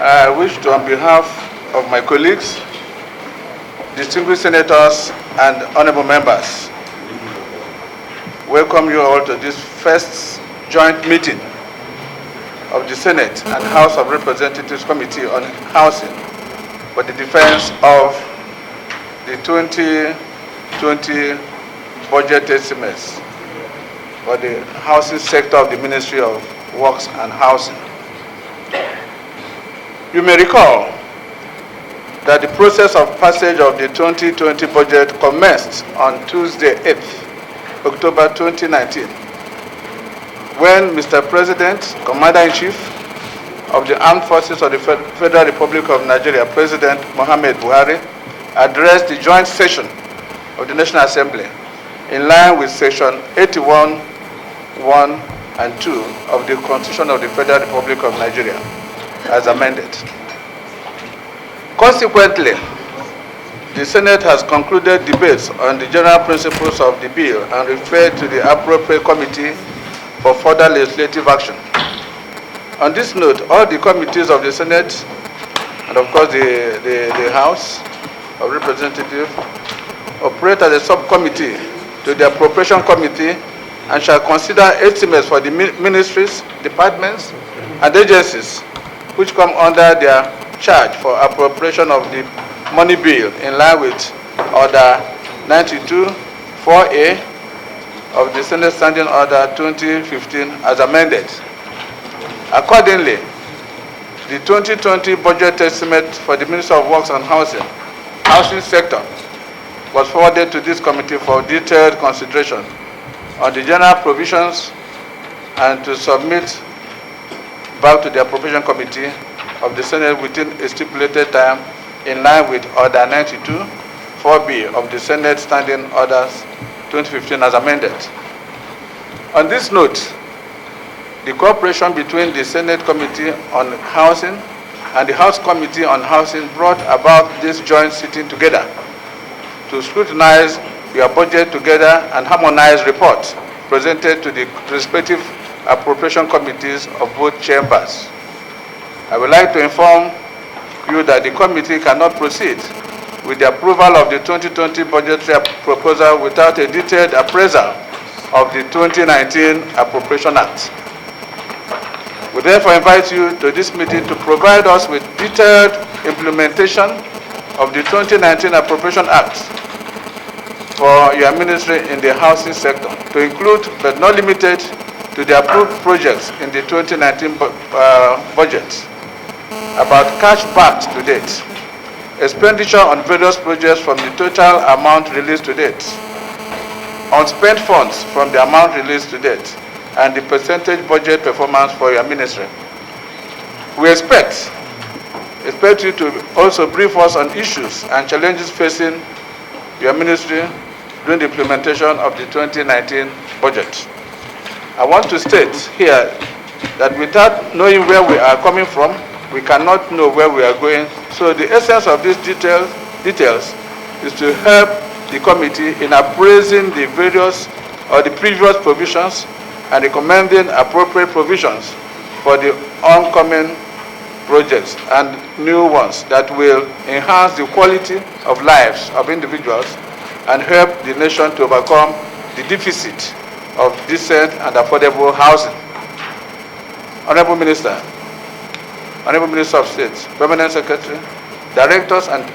I wish to, on behalf of my colleagues, distinguished senators, and honorable members, welcome you all to this first joint meeting of the Senate and House of Representatives Committee on Housing for the defense of the 2020 budget estimates for the housing sector of the Ministry of Works and Housing. You may recall that the process of passage of the 2020 budget commenced on Tuesday, 8th October 2019, when Mr. President, Commander-in-Chief of the Armed Forces of the Federal Republic of Nigeria, President Mohammed Buhari, addressed the joint session of the National Assembly in line with Section 81, 1 and 2 of the Constitution of the Federal Republic of Nigeria, as amended. Consequently, the Senate has concluded debates on the general principles of the bill and referred to the appropriate committee for further legislative action. On this note, all the committees of the Senate and of course the House of Representatives operate as a subcommittee to the Appropriation Committee and shall consider estimates for the ministries, departments, and agencies which come under their charge for appropriation of the money bill in line with Order 92 4A of the Senate Standing Order 2015 as amended. Accordingly, the 2020 budget estimate for the Ministry of Works and Housing sector was forwarded to this committee for detailed consideration on the general provisions and to submit back to the Appropriation Committee of the Senate within a stipulated time in line with Order 92 4B of the Senate Standing Orders 2015 as amended. On this note, the cooperation between the Senate Committee on Housing and the House Committee on Housing brought about this joint sitting together to scrutinize your budget together and harmonize reports presented to the respective appropriation committees of both chambers. I would like to inform you that the committee cannot proceed with the approval of the 2020 budgetary proposal without a detailed appraisal of the 2019 Appropriation Act. We therefore invite you to this meeting to provide us with detailed implementation of the 2019 Appropriation Act for your ministry in the housing sector, to include but not limited to the approved projects in the 2019 budget, about cash backed to date, expenditure on various projects from the total amount released to date, unspent funds from the amount released to date, and the percentage budget performance for your ministry. We expect you to also brief us on issues and challenges facing your ministry during the implementation of the 2019 budget. I want to state here that without knowing where we are coming from, we cannot know where we are going. So the essence of these details is to help the committee in appraising the various or the previous provisions and recommending appropriate provisions for the oncoming projects and new ones that will enhance the quality of lives of individuals and help the nation to overcome the deficit of decent and affordable housing. Honorable Minister, Honorable Minister of State, Permanent Secretary, Directors, and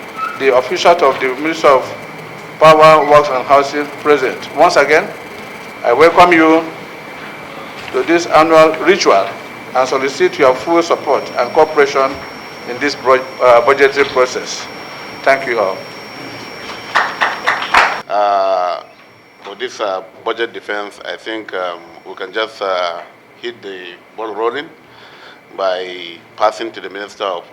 the officials of the Ministry of Power, Works and Housing present. Once again, I welcome you to this annual ritual and solicit your full support and cooperation in this budgetary process. Thank you all. For this budget defense, I think we can just hit the ball rolling by passing to the Minister of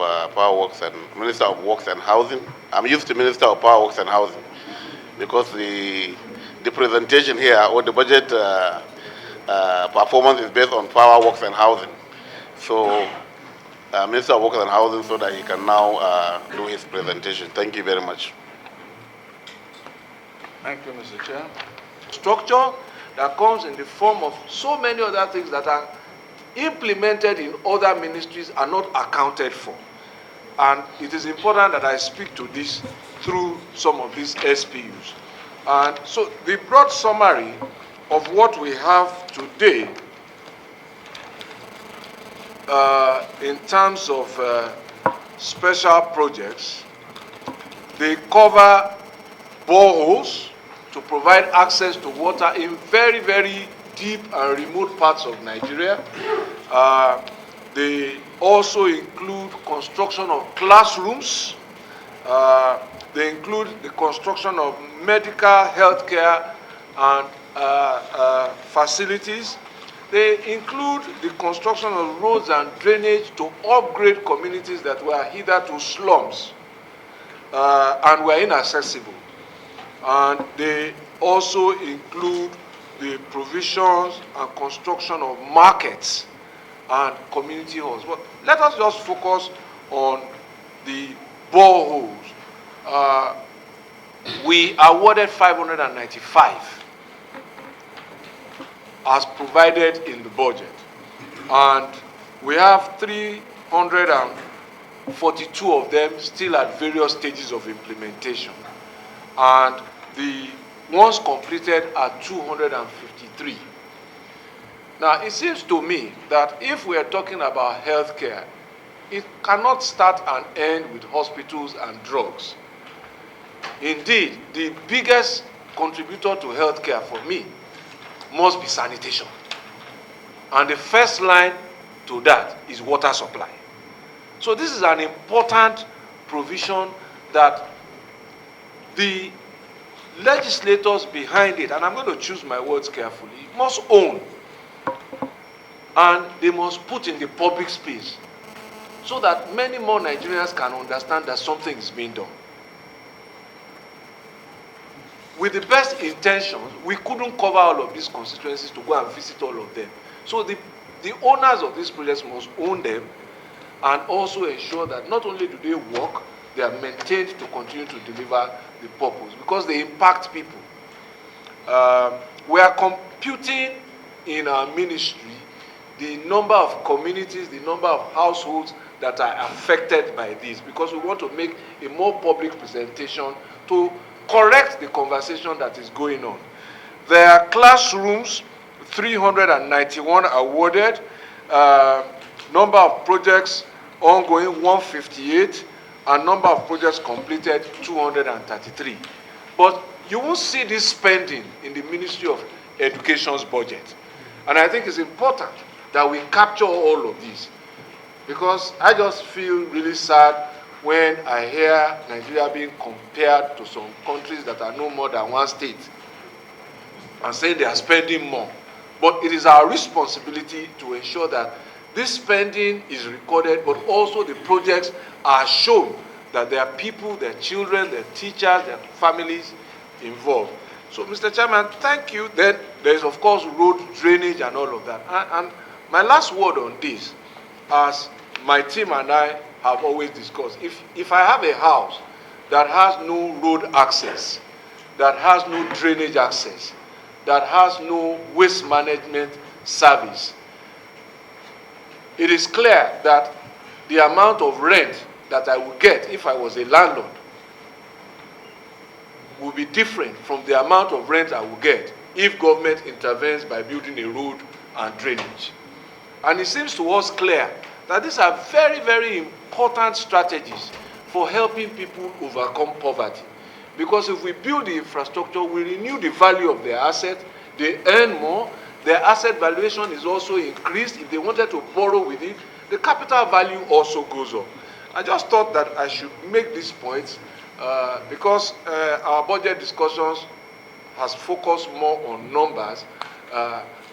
Minister of Works and Housing. I'm used to Minister of Power, Works and Housing because the presentation here or the budget performance is based on Power, Works and Housing. So Minister of Works and Housing, so that he can now do his presentation. Thank you very much. Thank you, Mr. Chair. Structure that comes in the form of so many other things that are implemented in other ministries are not accounted for. And it is important that I speak to this through some of these SPUs. And so the broad summary of what we have today in terms of special projects, they cover boreholes to provide access to water in very, very deep and remote parts of Nigeria. They also include construction of classrooms. They include the construction of medical, healthcare, and facilities. They include the construction of roads and drainage to upgrade communities that were hitherto slums and were inaccessible. And they also include the provisions and construction of markets and community halls. But let us just focus on the boreholes. We awarded 595 as provided in the budget, and we have 342 of them still at various stages of implementation, and the ones completed are 253. Now, it seems to me that if we are talking about healthcare, it cannot start and end with hospitals and drugs. Indeed, the biggest contributor to healthcare for me must be sanitation. And the first line to that is water supply. So this is an important provision that the legislators behind it, and I'm going to choose my words carefully, must own. And they must put in the public space so that many more Nigerians can understand that something is being done. With the best intentions, we couldn't cover all of these constituencies to go and visit all of them. So the owners of these projects must own them and also ensure that not only do they work, they are maintained to continue to deliver the purpose because they impact people. We are computing in our ministry the number of communities, the number of households that are affected by this because we want to make a more public presentation to correct the conversation that is going on. There are classrooms, 391 awarded, number of projects ongoing, 158, and number of projects completed, 233. But you won't see this spending in the Ministry of Education's budget. And I think it's important that we capture all of these because I just feel really sad when I hear Nigeria being compared to some countries that are no more than one state and say they are spending more. But it is our responsibility to ensure that this spending is recorded, but also the projects are shown that there are people, their children, their teachers, their families involved. So, Mr. Chairman, thank you. Then there is, of course, road drainage and all of that. And my last word on this, as my team and I have always discussed, if I have a house that has no road access, that has no drainage access, that has no waste management service, it is clear that the amount of rent that I would get if I was a landlord will be different from the amount of rent I will get if government intervenes by building a road and drainage. And it seems to us clear that these are very, very important strategies for helping people overcome poverty. Because if we build the infrastructure, we renew the value of their asset, they earn more, their asset valuation is also increased. If they wanted to borrow with it, the capital value also goes up. I just thought that I should make these points because our budget discussions has focused more on numbers,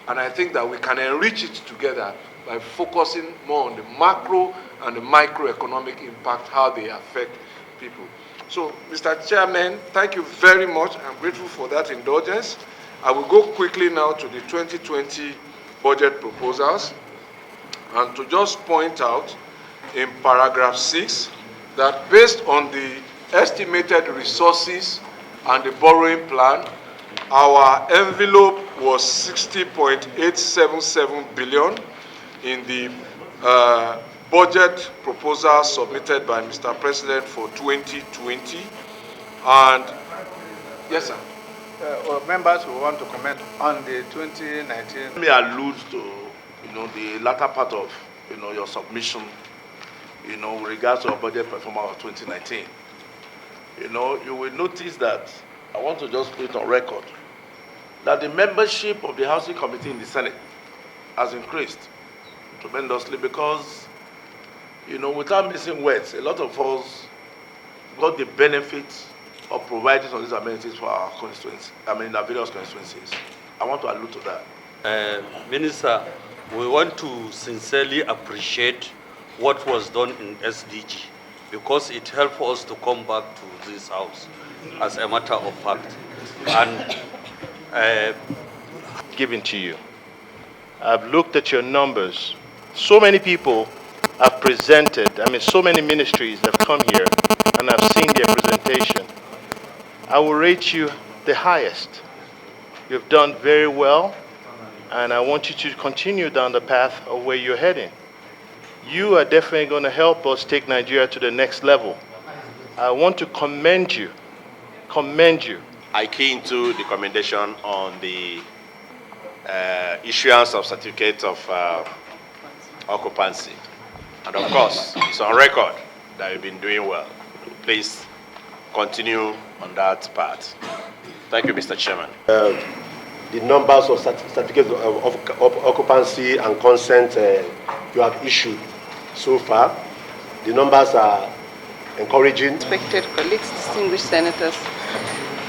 and I think that we can enrich it together by focusing more on the macro and the microeconomic impact, how they affect people. So, Mr. Chairman, thank you very much. I'm grateful for that indulgence. I will go quickly now to the 2020 budget proposals, and to just point out in paragraph 6 that based on the estimated resources and the borrowing plan, our envelope was 60.877 billion in the budget proposal submitted by Mr. President for 2020. And yes, sir. Members who want to comment on the 2019. Let me allude to, the latter part of, your submission, with regards to our budget performance of 2019. You will notice that I want to just put on record that the membership of the Housing Committee in the Senate has increased tremendously because, without missing words, a lot of us got the benefits of providing some of these amenities for our constituencies, our various constituencies. I want to allude to that. Minister, we want to sincerely appreciate what was done in SDG because it helped us to come back to this house as a matter of fact. And given to you. I've looked at your numbers. So many people have presented, so many ministries have come here and I've seen their presentation. I will rate you the highest. You've done very well, and I want you to continue down the path of where you're heading. You are definitely going to help us take Nigeria to the next level. I want to commend you. I key into the commendation on the issuance of certificates of occupancy. And of course, it's on record that you've been doing well. Please continue on that path. Thank you, Mr. Chairman. The numbers of certificates of occupancy and consent you have issued so far, the numbers are encouraging. Respected colleagues, distinguished senators,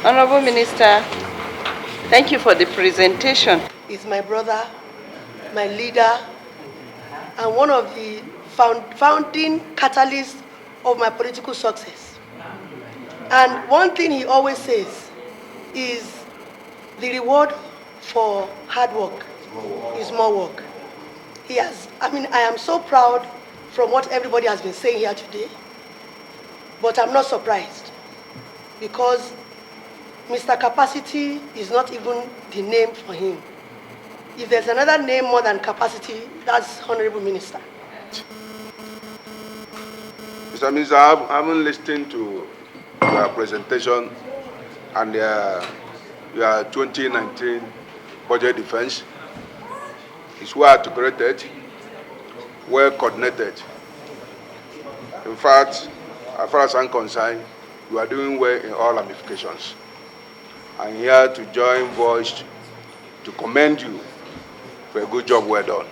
Honorable Minister, thank you for the presentation. He's my brother, my leader, and one of the founding catalysts of my political success. And one thing he always says is the reward for hard work is more work. I am so proud from what everybody has been saying here today, but I'm not surprised because Mr. Capacity is not even the name for him. If there's another name more than capacity, that's Honorable Minister. Mr. Minister, I haven't listened to your presentation and your 2019 budget defense. It's well articulated, well coordinated. In fact, as far as I'm concerned, you are doing well in all ramifications. I'm here to join voice to commend you for a good job well done.